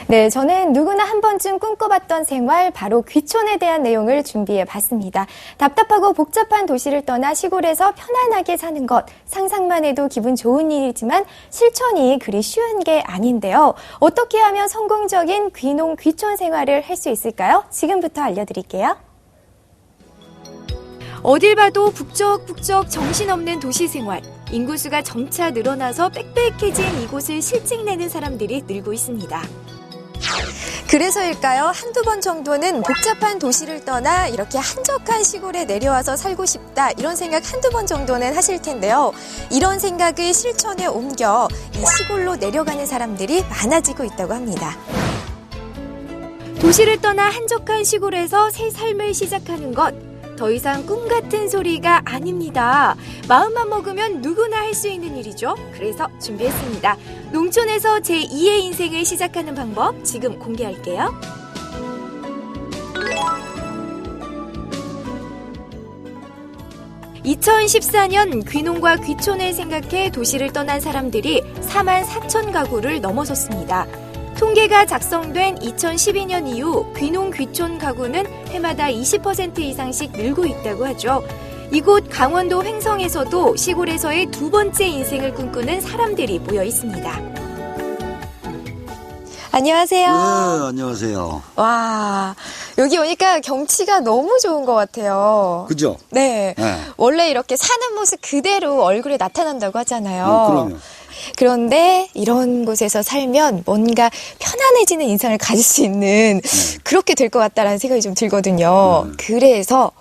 네, 저는 누구나 한 번쯤 꿈꿔봤던 생활, 바로 귀촌에 대한 내용을 준비해봤습니다. 답답하고 복잡한 도시를 떠나 시골에서 편안하게 사는 것, 상상만 해도 기분 좋은 일이지만 실천이 그리 쉬운 게 아닌데요. 어떻게 하면 성공적인 귀농, 귀촌 생활을 할 수 있을까요? 지금부터 알려드릴게요. 어딜 봐도 북적북적 정신없는 도시 생활. 인구수가 점차 늘어나서 빽빽해진 이곳을 실직내는 사람들이 늘고 있습니다. 그래서일까요? 한두 번 정도는 복잡한 도시를 떠나 이렇게 한적한 시골에 내려와서 살고 싶다, 이런 생각 한두 번 정도는 하실 텐데요. 이런 생각을 실천에 옮겨 이 시골로 내려가는 사람들이 많아지고 있다고 합니다. 도시를 떠나 한적한 시골에서 새 삶을 시작하는 것, 더 이상 꿈 같은 소리가 아닙니다. 마음만 먹으면 누구나 할 수 있는 일이죠. 그래서 준비했습니다. 농촌에서 제2의 인생을 시작하는 방법, 지금 공개할게요. (2014년) 귀농과 귀촌을 생각해 도시를 떠난 사람들이 44,000 가구를 넘어섰습니다. 통계가 작성된 2012년 이후 귀농 귀촌 가구는 해마다 20% 이상씩 늘고 있다고 하죠. 이곳 강원도 횡성에서도 시골에서의 두 번째 인생을 꿈꾸는 사람들이 모여 있습니다. 안녕하세요. 네, 안녕하세요. 와, 여기 오니까 경치가 너무 좋은 것 같아요. 그죠? 네. 네. 원래 이렇게 사는 모습 그대로 얼굴에 나타난다고 하잖아요. 그럼요. 그런데 이런 곳에서 살면 뭔가 편안해지는 인상을 가질 수 있는 그렇게 될 것 같다라는 생각이 좀 들거든요. 그래서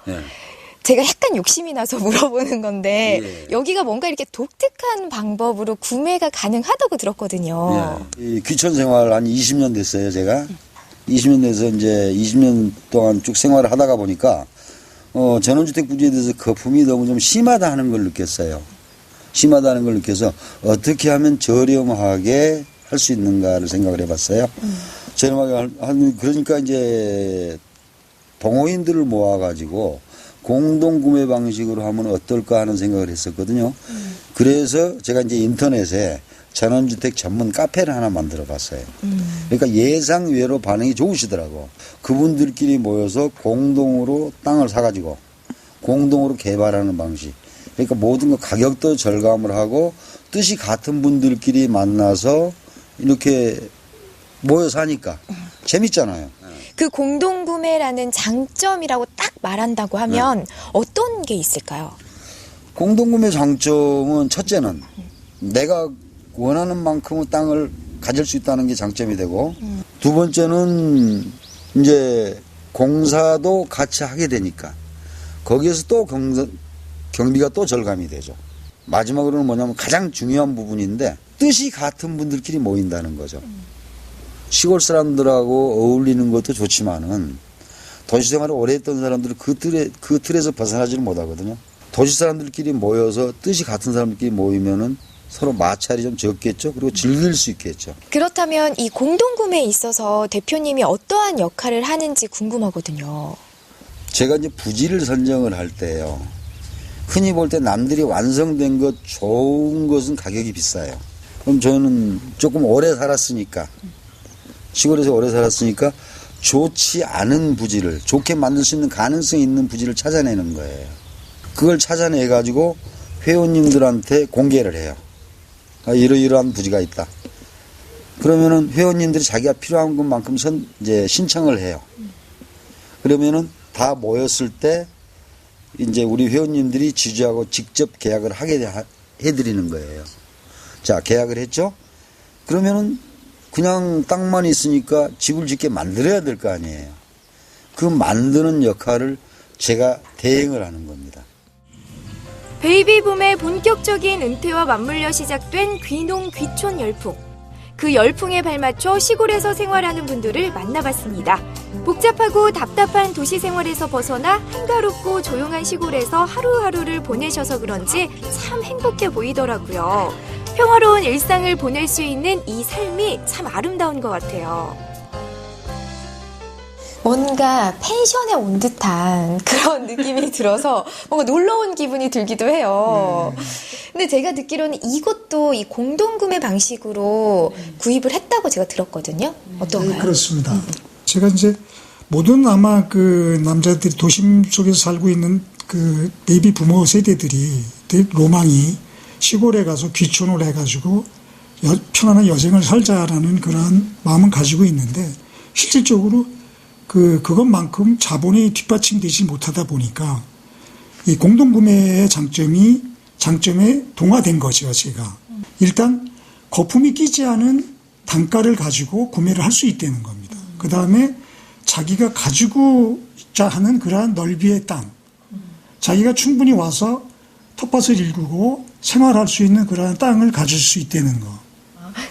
제가 약간 욕심이 나서 물어보는 건데 여기가 뭔가 이렇게 독특한 방법으로 구매가 가능하다고 들었거든요. 이 귀촌 생활 한 20년 됐어요, 제가. 20년 돼서 이제 20년 동안 쭉 생활을 하다가 보니까 전원주택 부지에 대해서 거품이 너무 좀 심하다 하는 걸 느꼈어요. 심하다는 걸 느껴서 어떻게 하면 저렴하게 할 수 있는가를 생각을 해봤어요. 저렴하게 그러니까 이제 동호인들을 모아가지고 공동 구매 방식으로 하면 어떨까 하는 생각을 했었거든요. 그래서 제가 이제 인터넷에 전원주택 전문 카페를 하나 만들어 봤어요. 그러니까 예상외로 반응이 좋으시더라고. 그분들끼리 모여서 공동으로 땅을 사가지고 공동으로 개발하는 방식. 그러니까 모든 거 가격도 절감을 하고 뜻이 같은 분들끼리 만나서 이렇게 모여 사니까 재밌잖아요. 그 공동구매라는 장점이라고 딱 말한다고 하면 어떤 게 있을까요? 공동구매 장점은 첫째는 내가 원하는 만큼의 땅을 가질 수 있다는 게 장점이 되고 두 번째는 이제 공사도 같이 하게 되니까 거기에서 또 경비가 또 절감이 되죠. 마지막으로는 뭐냐면 가장 중요한 부분인데 뜻이 같은 분들끼리 모인다는 거죠. 시골 사람들하고 어울리는 것도 좋지만은 도시 생활을 오래 했던 사람들은 그 틀에서 벗어나지를 못하거든요. 도시 사람들끼리 모여서 뜻이 같은 사람들끼리 모이면은 서로 마찰이 좀 적겠죠. 그리고 즐길 수 있겠죠. 그렇다면 이 공동구매에 있어서 대표님이 어떠한 역할을 하는지 궁금하거든요. 제가 이제 부지를 선정을 할 때요. 흔히 볼 때 남들이 완성된 것, 좋은 것은 가격이 비싸요. 그럼 저는 조금 오래 살았으니까, 시골에서 오래 살았으니까 좋지 않은 부지를, 좋게 만들 수 있는 가능성이 있는 부지를 찾아내는 거예요. 그걸 찾아내가지고 회원님들한테 공개를 해요. 이러이러한 부지가 있다. 그러면은 회원님들이 자기가 필요한 것만큼 이제 신청을 해요. 그러면은 다 모였을 때 이제 우리 회원님들이 지주하고 직접 계약을 하게 해드리는 거예요. 자, 계약을 했죠? 그러면은 그냥 땅만 있으니까 집을 짓게 만들어야 될 거 아니에요. 그 만드는 역할을 제가 대행을 하는 겁니다. 베이비붐의 본격적인 은퇴와 맞물려 시작된 귀농 귀촌 열풍. 그 열풍에 발맞춰 시골에서 생활하는 분들을 만나봤습니다. 복잡하고 답답한 도시 생활에서 벗어나 한가롭고 조용한 시골에서 하루하루를 보내셔서 그런지 참 행복해 보이더라고요. 평화로운 일상을 보낼 수 있는 이 삶이 참 아름다운 것 같아요. 뭔가 펜션에 온 듯한 그런 느낌이 들어서 뭔가 놀러 온 기분이 들기도 해요. 근데 제가 듣기로는 이것도 이 공동구매 방식으로 구입을 했다고 제가 들었거든요. 어떤가요? 네, 그렇습니다. 제가 이제 모든 아마 그 남자들이 도심 속에서 살고 있는 그 베이비 부모 세대들이 로망이 시골에 가서 귀촌을 해가지고 편안한 여생을 살자라는 그런 마음은 가지고 있는데 실질적으로 그것만큼 자본이 뒷받침되지 못하다 보니까 이 공동구매의 장점에 동화된 거죠, 제가. 일단 거품이 끼지 않은 단가를 가지고 구매를 할 수 있다는 겁니다. 그 다음에 자기가 가지고자 하는 그러한 넓이의 땅, 자기가 충분히 와서 텃밭을 일구고 생활할 수 있는 그러한 땅을 가질 수 있다는 거.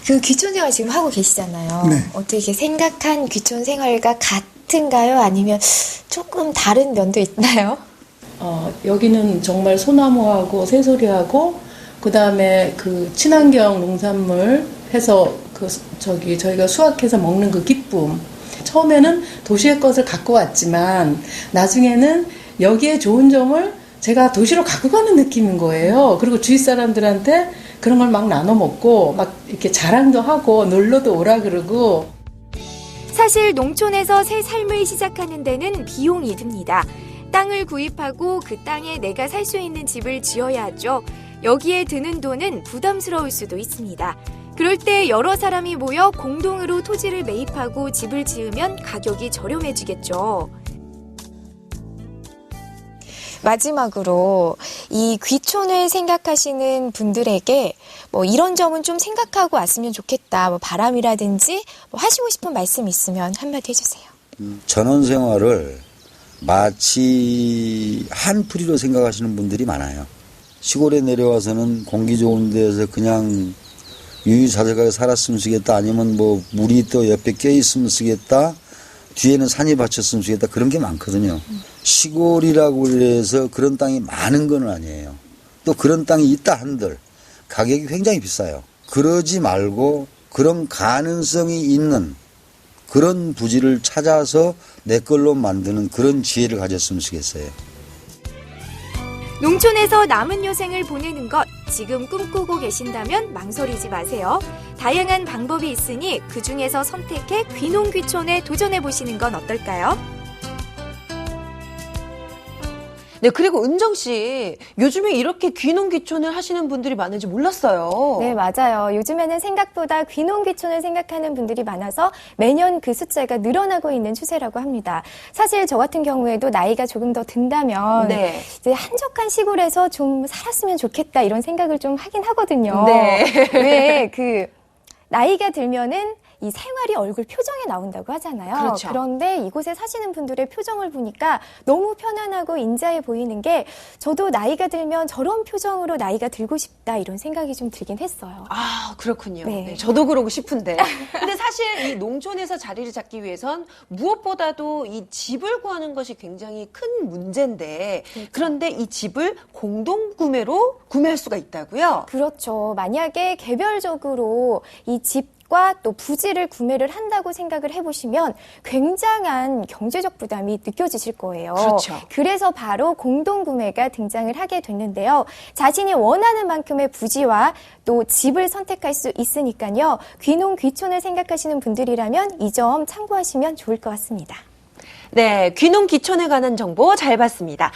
그 귀촌 생활 지금 하고 계시잖아요. 네. 어떻게 생각한 귀촌 생활과 같은가요? 아니면 조금 다른 면도 있나요? 여기는 정말 소나무하고 새소리하고 그다음에 그 친환경 농산물 해서 저희가 수확해서 먹는 그 기쁨. 처음에는 도시의 것을 갖고 왔지만 나중에는 여기에 좋은 점을 제가 도시로 갖고 가는 느낌인 거예요. 그리고 주위 사람들한테 그런 걸 막 나눠 먹고 막 이렇게 자랑도 하고 놀러도 오라 그러고. 사실 농촌에서 새 삶을 시작하는 데는 비용이 듭니다. 땅을 구입하고 그 땅에 내가 살 수 있는 집을 지어야 하죠. 여기에 드는 돈은 부담스러울 수도 있습니다. 그럴 때 여러 사람이 모여 공동으로 토지를 매입하고 집을 지으면 가격이 저렴해지겠죠. 마지막으로 이 귀촌을 생각하시는 분들에게 뭐 이런 점은 좀 생각하고 왔으면 좋겠다. 뭐 바람이라든지 뭐 하시고 싶은 말씀 있으면 한마디 해주세요. 전원 생활을 마치 한풀이로 생각하시는 분들이 많아요. 시골에 내려와서는 공기 좋은 데서 그냥 유유자적하게 살았으면 쓰겠다. 아니면 뭐 물이 또 옆에 껴있으면 쓰겠다. 뒤에는 산이 받쳤으면 쓰겠다. 그런 게 많거든요. 시골이라고 해서 그런 땅이 많은 건 아니에요. 또 그런 땅이 있다 한들 가격이 굉장히 비싸요. 그러지 말고 그런 가능성이 있는 그런 부지를 찾아서 내 걸로 만드는 그런 지혜를 가졌으면 좋겠어요. 농촌에서 남은 여생을 보내는 것 지금 꿈꾸고 계신다면 망설이지 마세요. 다양한 방법이 있으니 그중에서 선택해 귀농귀촌에 도전해보시는 건 어떨까요? 네, 그리고 은정 씨, 요즘에 이렇게 귀농귀촌을 하시는 분들이 많은지 몰랐어요. 네, 맞아요. 요즘에는 생각보다 귀농귀촌을 생각하는 분들이 많아서 매년 그 숫자가 늘어나고 있는 추세라고 합니다. 사실 저 같은 경우에도 나이가 조금 더 든다면 네. 이제 한적한 시골에서 좀 살았으면 좋겠다 이런 생각을 좀 하긴 하거든요. 네. 왜 나이가 들면은 이 생활이 얼굴 표정에 나온다고 하잖아요. 그렇죠. 그런데 이곳에 사시는 분들의 표정을 보니까 너무 편안하고 인자해 보이는 게 저도 나이가 들면 저런 표정으로 나이가 들고 싶다 이런 생각이 좀 들긴 했어요. 아, 그렇군요. 네. 네, 저도 그러고 싶은데. 근데 사실 이 농촌에서 자리를 잡기 위해선 무엇보다도 이 집을 구하는 것이 굉장히 큰 문제인데 그렇죠. 그런데 이 집을 공동구매로 구매할 수가 있다고요? 그렇죠. 만약에 개별적으로 이 집과 또 부지를 구매를 한다고 생각을 해보시면 굉장한 경제적 부담이 느껴지실 거예요. 그렇죠. 그래서 바로 공동구매가 등장을 하게 됐는데요. 자신이 원하는 만큼의 부지와 또 집을 선택할 수 있으니까요. 귀농, 귀촌을 생각하시는 분들이라면 이 점 참고하시면 좋을 것 같습니다. 네, 귀농 귀촌에 관한 정보 잘 봤습니다.